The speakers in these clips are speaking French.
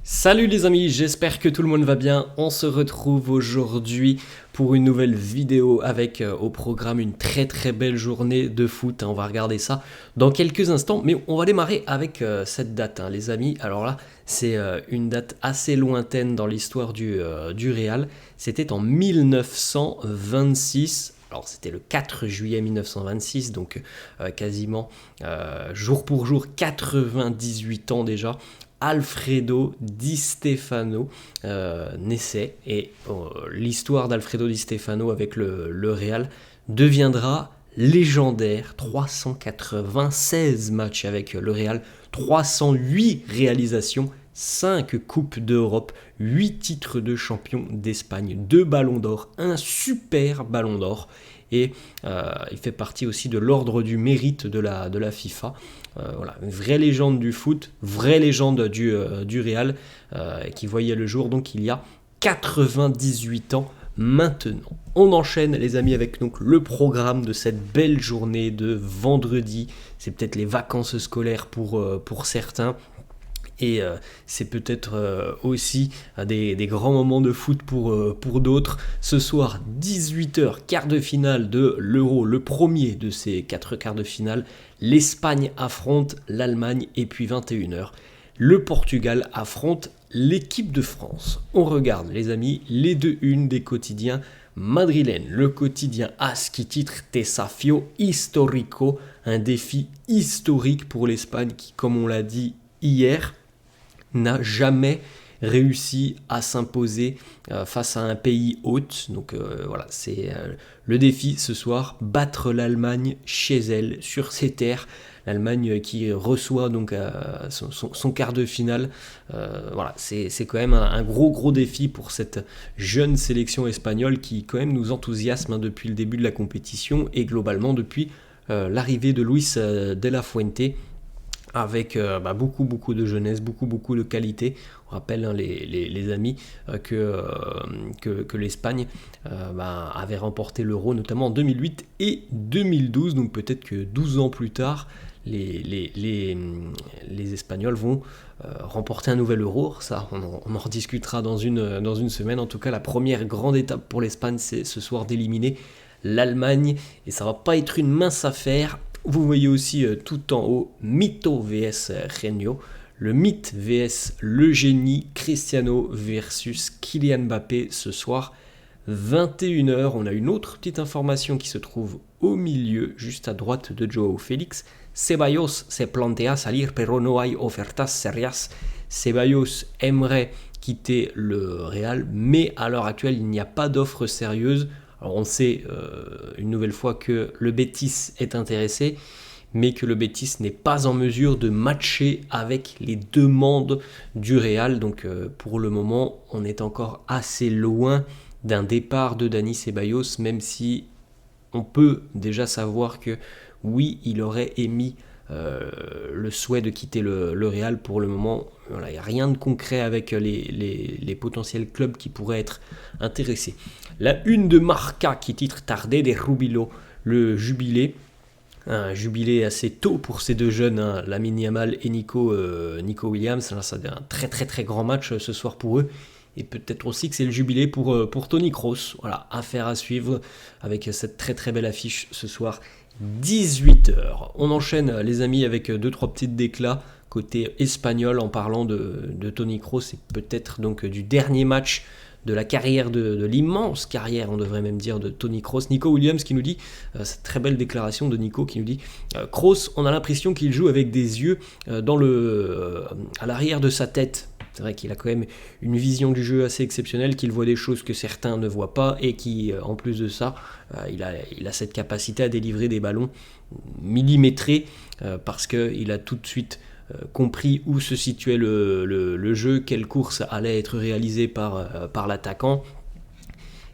Salut les amis, j'espère que tout le monde va bien. On se retrouve aujourd'hui pour une nouvelle vidéo avec au programme une très belle journée de foot. On va regarder ça dans quelques instants, mais on va démarrer avec cette date, les amis. Alors là, c'est une date assez lointaine dans l'histoire du Real. C'était en 1926. Alors c'était le 4 juillet 1926, donc quasiment jour pour jour, 98 ans déjà. Alfredo Di Stefano naissait et l'histoire d'Alfredo Di Stefano avec le Real deviendra légendaire. 396 matchs avec le Real, 308 réalisations, 5 coupes d'Europe, 8 titres de champion d'Espagne, 2 ballons d'or, un super ballon d'or. Et il fait partie aussi de l'ordre du mérite de la FIFA. Voilà, une vraie légende du foot, vraie légende du Real qui voyait le jour donc il y a 98 ans maintenant. On enchaîne les amis avec donc le programme de cette belle journée de vendredi. C'est peut-être les vacances scolaires pour certains. Et c'est peut-être aussi des grands moments de foot pour d'autres. Ce soir, 18h, quart de finale de l'Euro, le premier de ces 4 quarts de finale. L'Espagne affronte l'Allemagne et puis 21h, le Portugal affronte l'équipe de France. On regarde les amis, les 2-1 des quotidiens madrilènes. Le quotidien AS qui titre Desafío Histórico, un défi historique pour l'Espagne qui, comme on l'a dit hier, n'a jamais réussi à s'imposer face à un pays hôte. Donc voilà, c'est le défi ce soir, battre l'Allemagne chez elle, sur ses terres. L'Allemagne qui reçoit donc son quart de finale. Voilà, c'est quand même un gros défi pour cette jeune sélection espagnole qui quand même nous enthousiasme depuis le début de la compétition et globalement depuis l'arrivée de Luis de la Fuente, avec beaucoup de jeunesse, beaucoup de qualité. On rappelle les amis que l'Espagne avait remporté l'Euro notamment en 2008 et 2012, donc peut-être que 12 ans plus tard, les Espagnols vont remporter un nouvel Euro. Ça, on en rediscutera dans une semaine. En tout cas, la première grande étape pour l'Espagne, c'est ce soir d'éliminer l'Allemagne, et ça va pas être une mince affaire. Vous voyez aussi tout en haut Mito vs Genio, le mythe vs le génie, Cristiano versus Kylian Mbappé ce soir 21h. On a une autre petite information qui se trouve au milieu, juste à droite de Joao Félix. Ceballos se plantea salir pero no hay ofertas serias. Ceballos aimerait quitter le Real, mais à l'heure actuelle il n'y a pas d'offre sérieuse. Alors on sait une nouvelle fois que le Betis est intéressé, mais que le Betis n'est pas en mesure de matcher avec les demandes du Real. Donc pour le moment, on est encore assez loin d'un départ de Dani Ceballos, même si on peut déjà savoir que oui, il aurait émis le souhait de quitter le Real. Pour le moment, voilà, il n'y a rien de concret avec les potentiels clubs qui pourraient être intéressés. La une de Marca qui titre Tardé de Rubilo, le jubilé. Un jubilé assez tôt pour ces deux jeunes, Lamine Yamal et Nico Williams. Là, ça un très grand match ce soir pour eux. Et peut-être aussi que c'est le jubilé pour Toni Kroos. Voilà, affaire à suivre avec cette très belle affiche ce soir, 18h. On enchaîne les amis avec 2-3 petites déclats côté espagnol en parlant de Toni Kroos et peut-être donc du dernier match de la carrière, de l'immense carrière, on devrait même dire, de Toni Kroos. Nico Williams qui nous dit, cette très belle déclaration de Nico qui nous dit Kroos, on a l'impression qu'il joue avec des yeux à l'arrière de sa tête. C'est vrai qu'il a quand même une vision du jeu assez exceptionnelle, qu'il voit des choses que certains ne voient pas et qui, en plus de ça, il a cette capacité à délivrer des ballons millimétrés parce qu'il a tout de suite compris où se situait le jeu, quelle course allait être réalisée par l'attaquant.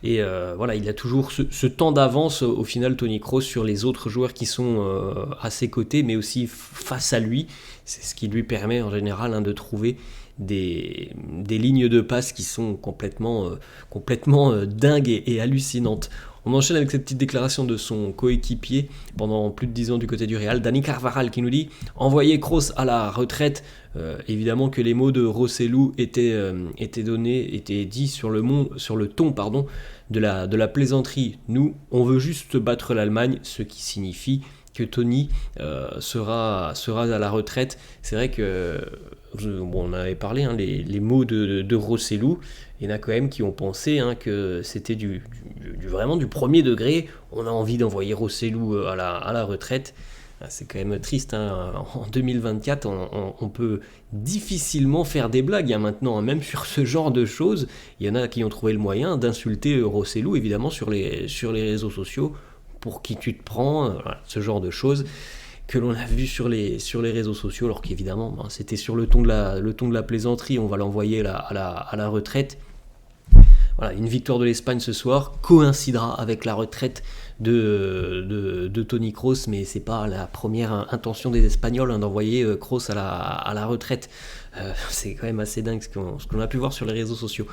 Et voilà, il a toujours ce temps d'avance au final, Toni Kroos, sur les autres joueurs qui sont à ses côtés, mais aussi face à lui. C'est ce qui lui permet en général de trouver des lignes de passe qui sont complètement dingues et hallucinantes. On enchaîne avec cette petite déclaration de son coéquipier pendant plus de 10 ans du côté du Real, Dani Carvajal, qui nous dit « Envoyer Kroos à la retraite ». Évidemment que les mots de Rossellou étaient dits sur le ton de la plaisanterie. Nous, on veut juste battre l'Allemagne, ce qui signifie que Tony sera à la retraite. C'est vrai que, on en avait parlé, les mots de Rossellou, il y en a quand même qui ont pensé que c'était vraiment du premier degré. On a envie d'envoyer Rossellou à la retraite. C'est quand même triste. En 2024, on peut difficilement faire des blagues maintenant, même sur ce genre de choses. Il y en a qui ont trouvé le moyen d'insulter Rossellou, évidemment, sur les réseaux sociaux. Pour qui tu te prends, ce genre de choses que l'on a vu sur les réseaux sociaux, alors qu'évidemment, c'était sur le ton de la plaisanterie. On va l'envoyer à la retraite. Voilà, une victoire de l'Espagne ce soir coïncidera avec la retraite de Toni Kroos, mais c'est pas la première intention des Espagnols d'envoyer Kroos à la retraite. C'est quand même assez dingue ce qu'on a pu voir sur les réseaux sociaux.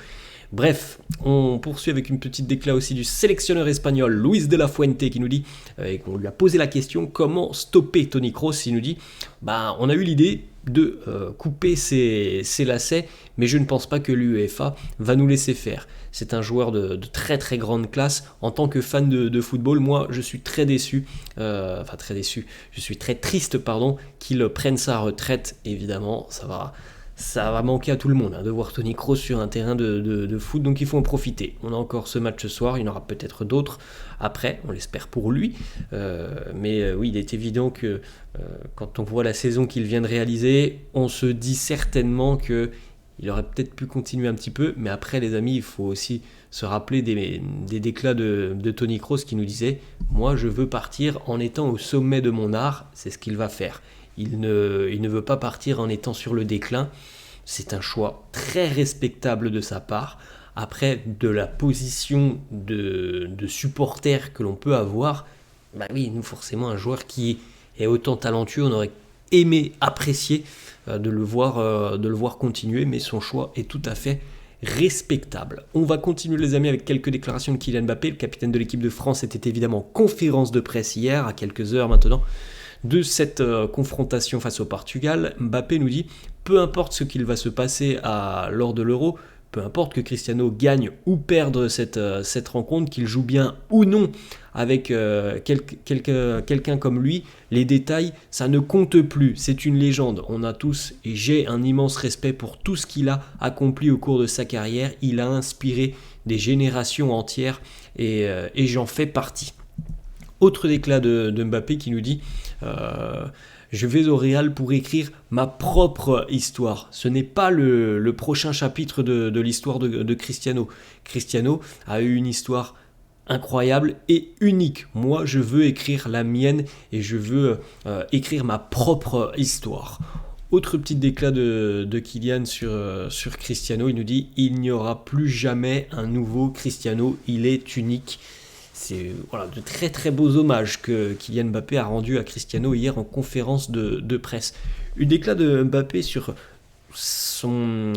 Bref, on poursuit avec une petite déclat aussi du sélectionneur espagnol Luis de la Fuente qui nous dit, et qu'on lui a posé la question, comment stopper Toni Kroos. Il nous dit, on a eu l'idée de couper ses lacets, mais je ne pense pas que l'UEFA va nous laisser faire. C'est un joueur de très très grande classe. En tant que fan de football, moi je suis très déçu, je suis très triste qu'il prenne sa retraite. Évidemment, ça va manquer à tout le monde de voir Toni Kroos sur un terrain de foot, donc il faut en profiter. On a encore ce match ce soir, il y en aura peut-être d'autres après, on l'espère pour lui. Mais oui, il est évident que quand on voit la saison qu'il vient de réaliser, on se dit certainement qu'il aurait peut-être pu continuer un petit peu, mais après les amis, il faut aussi se rappeler des déclats de Toni Kroos qui nous disait « Moi je veux partir en étant au sommet de mon art », c'est ce qu'il va faire. Il ne veut pas partir en étant sur le déclin. C'est un choix très respectable de sa part. Après, de la position de supporter que l'on peut avoir, oui, nous forcément, un joueur qui est autant talentueux, on aurait aimé apprécier de le voir continuer, mais son choix est tout à fait respectable. On va continuer les amis avec quelques déclarations de Kylian Mbappé. Le capitaine de l'équipe de France était évidemment en conférence de presse hier, à quelques heures maintenant, de cette confrontation face au Portugal. Mbappé nous dit « Peu importe ce qu'il va se passer lors de l'Euro, peu importe que Cristiano gagne ou perde cette rencontre, qu'il joue bien ou non avec quelqu'un comme lui, les détails, ça ne compte plus. C'est une légende. On a tous, et j'ai un immense respect pour tout ce qu'il a accompli au cours de sa carrière. Il a inspiré des générations entières et j'en fais partie. » Autre déclat de Mbappé qui nous dit je vais au Real pour écrire ma propre histoire. Ce n'est pas le prochain chapitre de l'histoire de Cristiano. Cristiano a eu une histoire incroyable et unique. Moi, je veux écrire la mienne et je veux écrire ma propre histoire. Autre petit déclat de Kylian sur Cristiano, il nous dit « Il n'y aura plus jamais un nouveau Cristiano, il est unique ». C'est de très très beaux hommages que Kylian Mbappé a rendu à Cristiano hier en conférence de presse. Une déclat de Mbappé sur son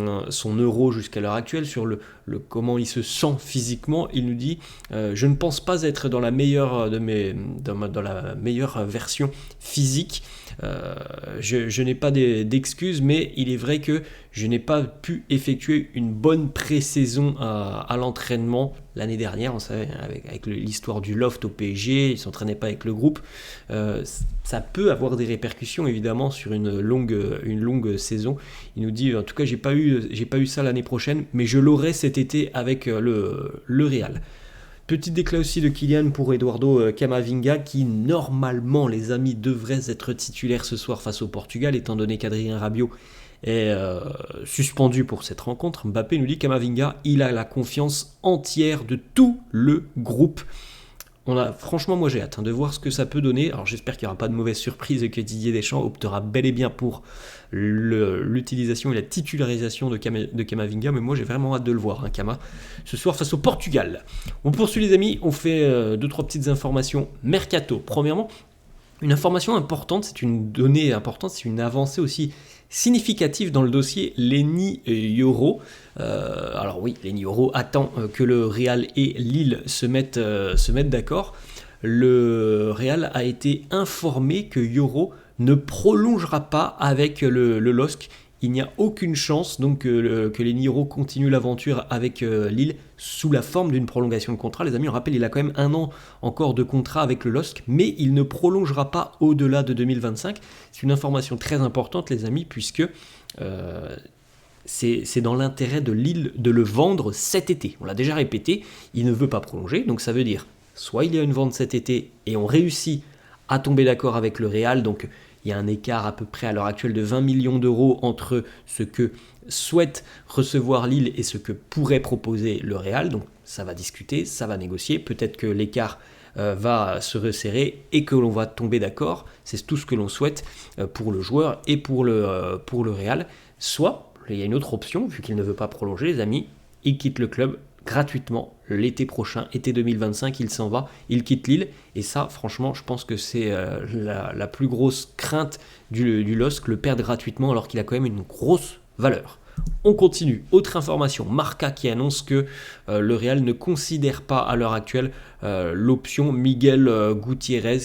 euro jusqu'à l'heure actuelle, sur le comment il se sent physiquement. Il nous dit je ne pense pas être dans la meilleure dans la meilleure version physique. Je n'ai pas d'excuses, mais il est vrai que je n'ai pas pu effectuer une bonne pré-saison à l'entraînement l'année dernière. On savait, avec l'histoire du loft au PSG, il ne s'entraînait pas avec le groupe. Ça peut avoir des répercussions évidemment sur une longue saison. Il nous dit en tout cas j'ai pas eu ça l'année prochaine, mais je l'aurai cet été avec le Real. Petite déclat aussi de Kylian pour Eduardo Camavinga qui normalement les amis devrait être titulaire ce soir face au Portugal étant donné qu'Adrien Rabiot est suspendu pour cette rencontre. Mbappé nous dit Camavinga, il a la confiance entière de tout le groupe. Franchement, moi j'ai hâte de voir ce que ça peut donner. Alors j'espère qu'il n'y aura pas de mauvaise surprise et que Didier Deschamps optera bel et bien pour l'utilisation et la titularisation de Camavinga, mais moi j'ai vraiment hâte de le voir, Cama, ce soir face au Portugal. On poursuit les amis, on fait 2-3 petites informations mercato. Premièrement, une information importante, c'est une donnée importante, c'est une avancée aussi significative dans le dossier Leny Yoro. Alors oui, Leny Yoro attend que le Real et Lille se mettent d'accord. Le Real a été informé que Yoro ne prolongera pas avec le LOSC. Il n'y a aucune chance donc que Leny Yoro continue l'aventure avec Lille sous la forme d'une prolongation de contrat. Les amis, on rappelle, il a quand même 1 an encore de contrat avec le LOSC, mais il ne prolongera pas au-delà de 2025. C'est une information très importante, les amis, puisque c'est dans l'intérêt de Lille de le vendre cet été. On l'a déjà répété, il ne veut pas prolonger, donc ça veut dire soit il y a une vente cet été et on réussit à tomber d'accord avec le Real, donc il y a un écart à peu près à l'heure actuelle de 20 millions d'euros entre ce que souhaite recevoir Lille et ce que pourrait proposer le Real. Donc ça va discuter, ça va négocier. Peut-être que l'écart va se resserrer et que l'on va tomber d'accord. C'est tout ce que l'on souhaite pour le joueur et pour le Real. Soit, il y a une autre option, vu qu'il ne veut pas prolonger, les amis, il quitte le club gratuitement l'été prochain, été 2025, il s'en va, il quitte Lille, et ça franchement je pense que c'est la plus grosse crainte du LOSC, le perdre gratuitement alors qu'il a quand même une grosse valeur. On continue, autre information, Marca qui annonce que le Real ne considère pas à l'heure actuelle l'option Miguel Gutiérrez,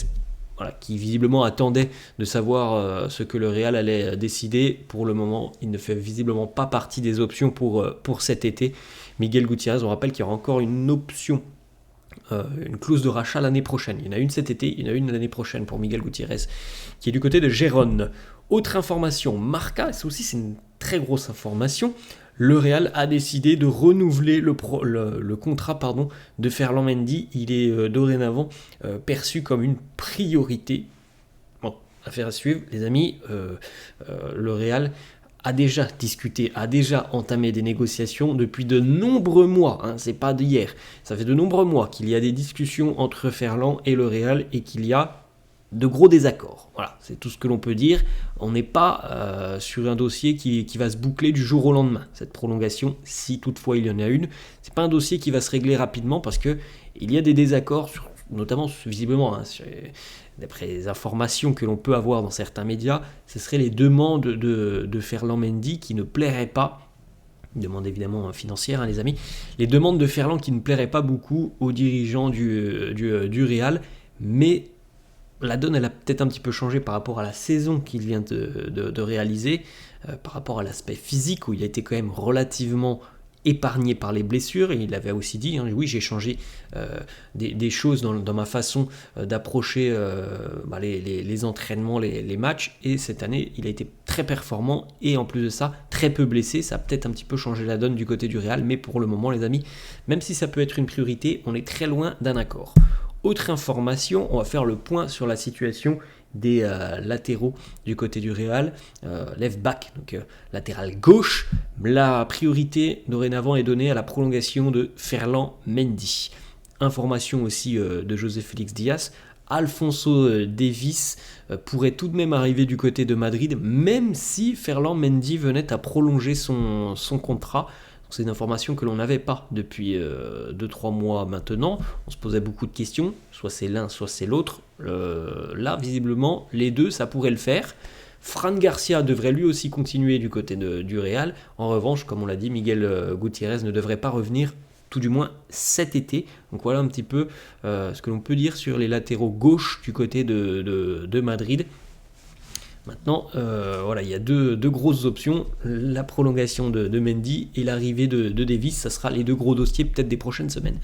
voilà, qui visiblement attendait de savoir ce que le Real allait décider. Pour le moment, il ne fait visiblement pas partie des options pour cet été. Miguel Gutiérrez, on rappelle qu'il y aura encore une option, une clause de rachat l'année prochaine. Il y en a une cet été, il y en a une l'année prochaine pour Miguel Gutiérrez, qui est du côté de Gérone. Autre information, Marca, c'est une très grosse information. Le Real a décidé de renouveler le contrat de Ferland Mendy. Il est dorénavant perçu comme une priorité. Bon, affaire à suivre, les amis. Le Real a déjà discuté, a déjà entamé des négociations depuis de nombreux mois. C'est pas d'hier. Ça fait de nombreux mois qu'il y a des discussions entre Ferland et le Real et qu'il y a de gros désaccords. Voilà, c'est tout ce que l'on peut dire. On n'est pas sur un dossier qui va se boucler du jour au lendemain. Cette prolongation, si toutefois il y en a une, c'est pas un dossier qui va se régler rapidement parce que il y a des désaccords, notamment visiblement, d'après les informations que l'on peut avoir dans certains médias, ce seraient les demandes de Ferland Mendy qui ne plairaient pas. Demande évidemment financière, les amis. Les demandes de Ferland qui ne plairaient pas beaucoup aux dirigeants du Real, mais la donne, elle a peut-être un petit peu changé par rapport à la saison qu'il vient de réaliser, par rapport à l'aspect physique, où il a été quand même relativement épargné par les blessures, et il avait aussi dit, oui, j'ai changé des choses dans ma façon d'approcher les entraînements, les matchs, et cette année, il a été très performant, et en plus de ça, très peu blessé. Ça a peut-être un petit peu changé la donne du côté du Real, mais pour le moment, les amis, même si ça peut être une priorité, on est très loin d'un accord. Autre information, on va faire le point sur la situation des latéraux du côté du Real, left back, donc latéral gauche. La priorité dorénavant est donnée à la prolongation de Ferland Mendy. Information aussi de José Félix Diaz, Alphonso Davies pourrait tout de même arriver du côté de Madrid, même si Ferland Mendy venait à prolonger son contrat. C'est une information que l'on n'avait pas depuis 2-3 mois maintenant. On se posait beaucoup de questions, soit c'est l'un, soit c'est l'autre. Là, visiblement, les deux, ça pourrait le faire. Fran Garcia devrait lui aussi continuer du côté du Real. En revanche, comme on l'a dit, Miguel Gutiérrez ne devrait pas revenir, tout du moins cet été. Donc voilà un petit peu ce que l'on peut dire sur les latéraux gauche du côté de Madrid. Maintenant, il y a deux grosses options, la prolongation de Mendy et l'arrivée de Davies. Ça sera les deux gros dossiers peut-être des prochaines semaines.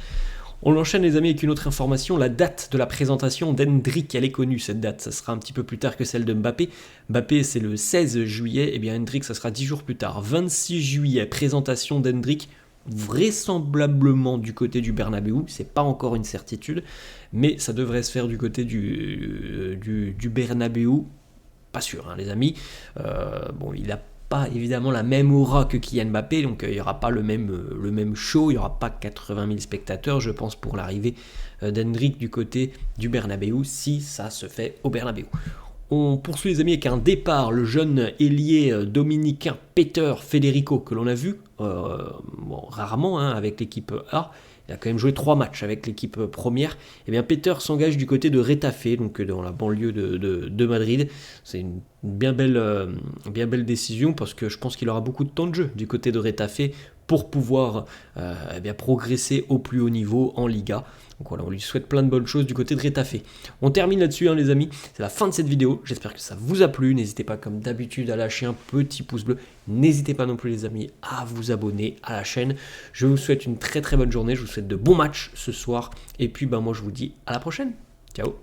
On l'enchaîne, les amis, avec une autre information, la date de la présentation d'Hendrick. Elle est connue, cette date, ça sera un petit peu plus tard que celle de Mbappé. Mbappé, c'est le 16 juillet, et bien Hendrick, ça sera 10 jours plus tard. 26 juillet, présentation d'Hendrick, vraisemblablement du côté du Bernabéu, c'est pas encore une certitude, mais ça devrait se faire du côté du Bernabéu. Pas sûr, les amis. Il n'a pas évidemment la même aura que Kylian Mbappé, donc il n'y aura pas le même show, il n'y aura pas 80 000 spectateurs, je pense, pour l'arrivée d'Hendrick du côté du Bernabéu, si ça se fait au Bernabéu. On poursuit les amis avec un départ, le jeune ailier dominicain Peter Federico que l'on a vu rarement avec l'équipe A. Il a quand même joué 3 matchs avec l'équipe première. Et bien Peter s'engage du côté de Retafe, donc dans la banlieue de Madrid. C'est une bien belle décision parce que je pense qu'il aura beaucoup de temps de jeu du côté de Retafe pour pouvoir progresser au plus haut niveau en Liga. Donc voilà, on lui souhaite plein de bonnes choses du côté de Retafe. On termine là-dessus les amis, c'est la fin de cette vidéo, j'espère que ça vous a plu, n'hésitez pas comme d'habitude à lâcher un petit pouce bleu, n'hésitez pas non plus les amis à vous abonner à la chaîne. Je vous souhaite une très très bonne journée, je vous souhaite de bons matchs ce soir, et puis moi je vous dis à la prochaine, ciao.